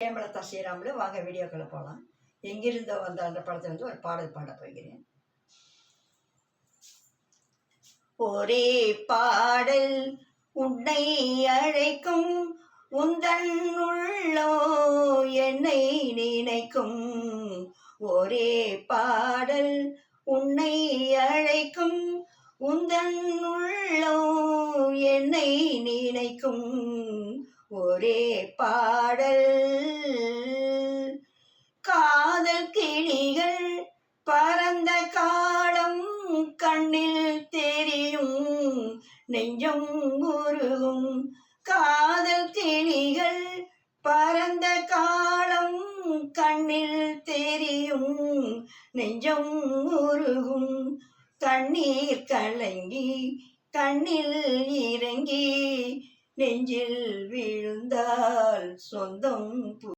ஹேமலதா ஸ்ரீராமில் வாங்க வீடியோக்களை போகலாம். எங்கிருந்தோ வந்த அந்த படத்தை வந்து ஒரு பாடல் பாட போகிறேன். ஒரே பாடல் உன்னை அழைக்கும், உந்தன் உள்ளோ என்னை நினைக்கும். ஒரே பாடல் உன்னை அழைக்கும், உந்தன் உள்ளோ என்னை நினைக்கும். ஒரே பாடல் காதல் கிளிகள் பரந்த காலம் கண்ணில் தெரியும், நெஞ்சம் உருகும். காதல் கிளிகள் பரந்த காலம் கண்ணில் தெரியும், நெஞ்சம் உருகும். கண்ணீர் கலங்கி கண்ணில் இறங்கி நெஞ்சில் விழுந்தால் சொந்தம்